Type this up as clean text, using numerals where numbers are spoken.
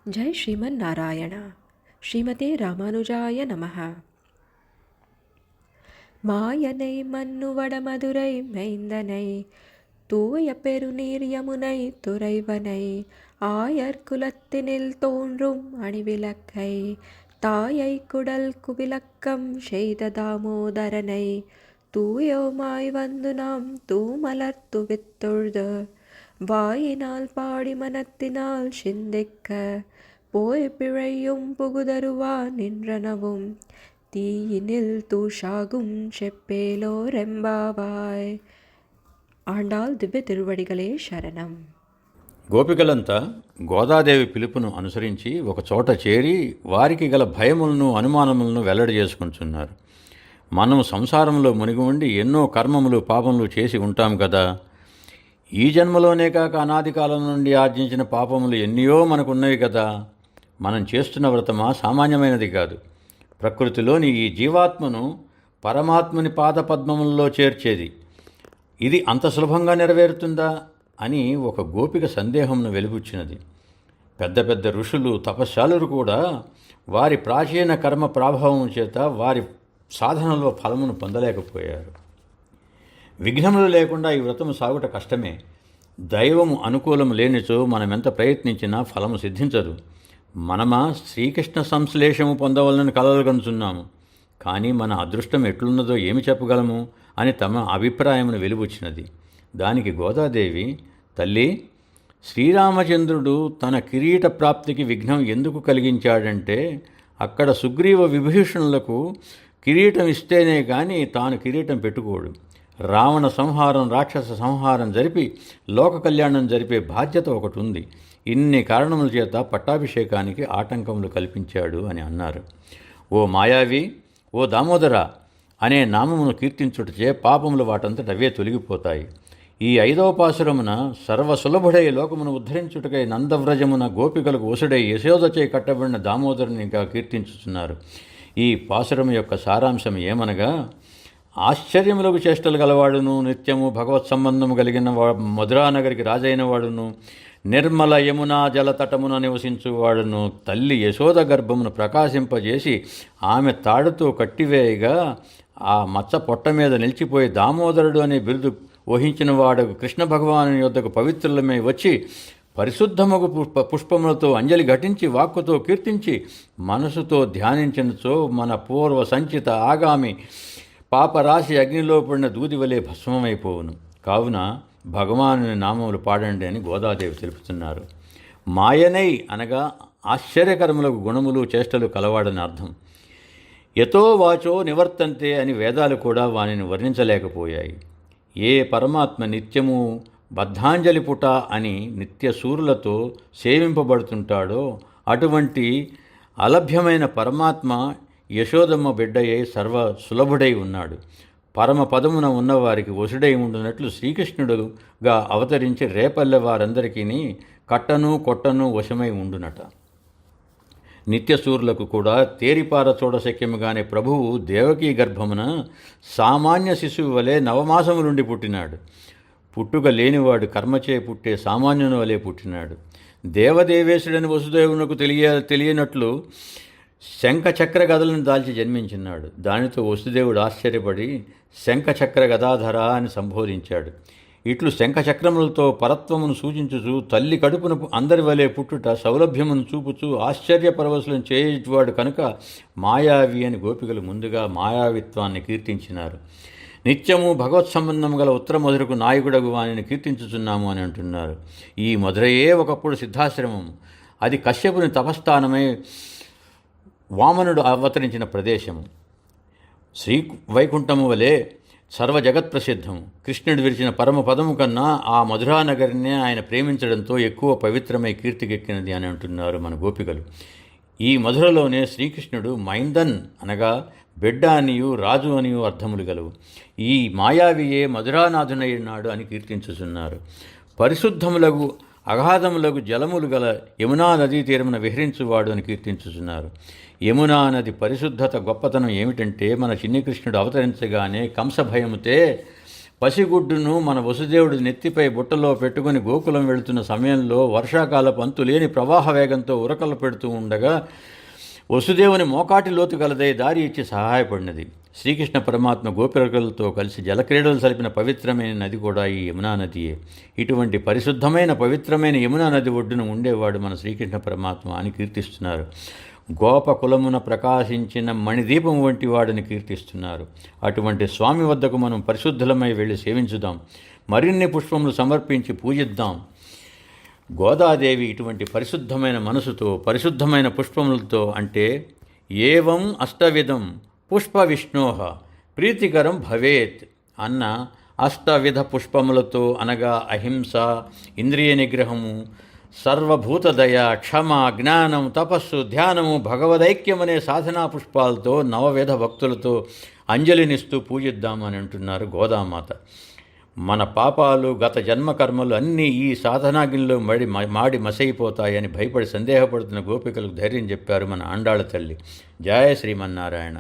జై శ్రీమన్నారాయణ. శ్రీమతే రామానుజాయ నమః. மாயனை மன்னுவட மதுரை மைந்தனை தூய பெருநீர் யமுனை துறைவனை ஆயர் குலத்தினில் தோன்றும் அணிவிளக்கை தாயை குடல் குவிலக்கம் செய்த தாமோதரனை தூயோமாய் வந்து நாம் தூமலர் துவித்தொழுது வாயினால் பாடி மனத்தினால் சிந்திக்க போய் பிழையும் புகுதருவா நின்றனவும் தீயினில் தூஷாகும் చెప్పేలోరెంబావాయ్. ఆండాల్ దివ్య తిరువడిగలే శరణం. గోపికలంతా గోదాదేవి పిలుపును అనుసరించి ఒకచోట చేరి వారికి గల భయములను అనుమానములను వెల్లడి చేసుకుంటున్నారు. మనం సంసారంలో మునిగి ఉండి ఎన్నో కర్మములు పాపములు చేసి ఉంటాం కదా. ఈ జన్మలోనే కాక అనాది కాలం నుండి ఆర్జించిన పాపములు ఎన్నయో మనకున్నవి కదా. మనం చేస్తున్న వ్రతమా సామాన్యమైనది కాదు. ప్రకృతిలోని ఈ జీవాత్మను పరమాత్మని పాదపద్మములలో చేర్చేది. ఇది అంత సులభంగా నెరవేరుతుందా అని ఒక గోపిక సందేహంను వెలిబుచ్చినది. పెద్ద పెద్ద ఋషులు తపశ్శాలురు కూడా వారి ప్రాచీన కర్మ ప్రభావం చేత వారి సాధనలో ఫలమును పొందలేకపోయారు. విఘ్నములు లేకుండా ఈ వ్రతము సాగుట కష్టమే. దైవము అనుకూలము లేనిచో మనమెంత ప్రయత్నించినా ఫలము సిద్ధించదు. మనమా శ్రీకృష్ణ సంశ్లేషము పొందవలనని కలలుగనుచున్నాము. కానీ మన అదృష్టం ఎట్లున్నదో ఏమి చెప్పగలము అని తమ అభిప్రాయమును వెలుబుచ్చినది. దానికి గోదాదేవి, తల్లి, శ్రీరామచంద్రుడు తన కిరీట ప్రాప్తికి విఘ్నం ఎందుకు కలిగించాడంటే అక్కడ సుగ్రీవ విభీషణులకు కిరీటం ఇస్తేనే కానీ తాను కిరీటం పెట్టుకోడు. రావణ సంహారం, రాక్షస సంహారం జరిపి లోక కళ్యాణం జరిపే బాధ్యత ఒకటి ఉంది. ఇన్ని కారణముల చేత పట్టాభిషేకానికి ఆటంకములు కల్పించాడు అని అన్నారు. ఓ మాయావి, ఓ దామోదర అనే నామమును కీర్తించుటచే పాపములు వాటంతటవే తొలగిపోతాయి. ఈ 5వ పాసురమున సర్వసులభుడై లోకమును ఉద్ధరించుటకై నందవ్రజమున గోపికలకు వసుడై యశోదచే కట్టబడిన దామోదరుని ఇంకా కీర్తించుతున్నారు. ఈ పాసురము యొక్క సారాంశం ఏమనగా, ఆశ్చర్యములకు చేష్టలు గలవాడును, నిత్యము భగవత్ సంబంధము కలిగిన మధురానగరికి రాజైన వాడును, నిర్మల యమునా జలతటమున నివసించువాడును, తల్లి యశోద గర్భమును ప్రకాశింపజేసి ఆమె తాడుతో కట్టివేయగా ఆ మచ్చ పొట్ట మీద నిలిచిపోయి దామోదరుడు అనే బిరుదు వహించిన వాడు కృష్ణ భగవాను యొద్దకు పవిత్రులమై వచ్చి పరిశుద్ధముగు పుష్పములతో అంజలి ఘటించి వాక్కుతో కీర్తించి మనసుతో ధ్యానించినచో మన పూర్వ సంచిత ఆగామి పాపరాశి అగ్నిలో పడిన దూది వలె భస్మమైపోవును. కావున భగవానుని నామములు పాడండి అని గోదాదేవి తెలుపుతున్నారు. మాయనై అనగా ఆశ్చర్యకరములకు గుణములు చేష్టలు కలవాడని అర్థం. యతో వాచో నివర్తంతే అని వేదాలు కూడా వానిని వర్ణించలేకపోయాయి. ఏ పరమాత్మ నిత్యము బద్ధాంజలి పుట అని నిత్య సూరులతో సేవింపబడుతుంటాడో అటువంటి అలభ్యమైన పరమాత్మ యశోదమ్మ బిడ్డయే సర్వ సులభుడై ఉన్నాడు. పరమ పదమున ఉన్నవారికి వసుడై ఉండునట్లు శ్రీకృష్ణుడుగా అవతరించి రేపల్లె వారందరికీ కట్టను కొట్టను వశమై ఉండునట. నిత్యసూరులకు కూడా తేరిపార చూడశక్యముగానే ప్రభువు దేవకీ గర్భమున సామాన్య శిశువు వలె నవమాసములుండి పుట్టినాడు. పుట్టుక లేనివాడు కర్మచే పుట్టే సామాన్యుని వలె పుట్టినాడు. దేవదేవేశుడని వసుదేవునకు తెలియనట్లు శంఖచక్ర గదలను దాల్చి జన్మించినాడు. దానితో వసుదేవుడు ఆశ్చర్యపడి శంఖచక్ర గదాధర అని సంబోధించాడు. ఇట్లు శంఖచక్రములతో పరత్వమును సూచించుచు తల్లి కడుపున అందరి వలె పుట్టుట సౌలభ్యమును చూపుచూ ఆశ్చర్యపరవశులను చేయువాడు కనుక మాయావి అని గోపికలు ముందుగా మాయావిత్వాన్ని కీర్తించినారు. నిత్యము భగవత్ సంబంధం గల ఉత్తర మధురకు నాయకుడగు వానిని కీర్తించుచున్నాము అని అంటున్నారు. ఈ మధురయే ఒకప్పుడు సిద్ధాశ్రమం. అది కశ్యపుని తపస్థానమై వామనుడు అవతరించిన ప్రదేశము. శ్రీ వైకుంఠము వలె సర్వజగత్ప్రసిద్ధము. కృష్ణుడు విరిచిన పరమపదము కన్నా ఆ మధురానగరినే ఆయన ప్రేమించడంతో ఎక్కువ పవిత్రమై కీర్తికెక్కినది అని అంటున్నారు మన గోపికలు. ఈ మధురలోనే శ్రీకృష్ణుడు మైందన్ అనగా బిడ్డ అనియు రాజు అనియు అర్థములు గలవు. ఈ మాయావియే మధురానాథునైనాడు అని కీర్తించుచున్నారు. పరిశుద్ధములగు అగాధములకు జలములు గల యమునా నదీ తీరమున విహరించువాడు అని కీర్తించుచున్నారు. యమునా నది పరిశుద్ధత గొప్పతనం ఏమిటంటే మన చిన్ని కృష్ణుడు అవతరించగానే కంస భయముతే పసిగుడ్డును మన వసుదేవుడి నెత్తిపై బుట్టలో పెట్టుకుని గోకులం వెళుతున్న సమయంలో వర్షాకాలపు అంతులేని ప్రవాహ వేగంతో ఉరకలు పెడుతూ ఉండగా వసుదేవుని మోకాటి లోతు గలదై దారి ఇచ్చి సహాయపడినది. శ్రీకృష్ణ పరమాత్మ గోపికలతో కలిసి జలక్రీడలు సలిపిన పవిత్రమైన నది కూడా ఈ యమునా నదియే. ఇటువంటి పరిశుద్ధమైన పవిత్రమైన యమునా నది ఒడ్డున ఉండేవాడు మన శ్రీకృష్ణ పరమాత్మ అని కీర్తిస్తున్నారు. గోప కులమున ప్రకాశించిన మణిదీపం వంటి వాడిని కీర్తిస్తున్నారు. అటువంటి స్వామి వద్దకు మనం పరిశుద్ధులమై వెళ్ళి సేవించుదాం, మరిన్ని పుష్పములు సమర్పించి పూజిద్దాం. గోదాదేవి ఇటువంటి పరిశుద్ధమైన మనసుతో పరిశుద్ధమైన పుష్పములతో అంటే ఏవం అష్టవిధం పుష్ప విష్ణోహ ప్రీతికరం భవేత్ అన్న అష్టవిధ పుష్పములతో అనగా అహింస, ఇంద్రియ నిగ్రహము, సర్వభూతదయ, క్షమ, జ్ఞానం, తపస్సు, ధ్యానము, భగవదైక్యం అనే సాధనా పుష్పాలతో నవవిధ భక్తులతో అంజలినిస్తూ పూజిద్దామని అంటున్నారు గోదామాత. మన పాపాలు, గత జన్మ కర్మలు అన్నీ ఈ సాధనాగ్నిలో మాడి మసైపోతాయని భయపడి సందేహపడుతున్న గోపికలకు ధైర్యం చెప్పారు మన ఆండాళ్ళ తల్లి. జయ శ్రీమన్నారాయణ.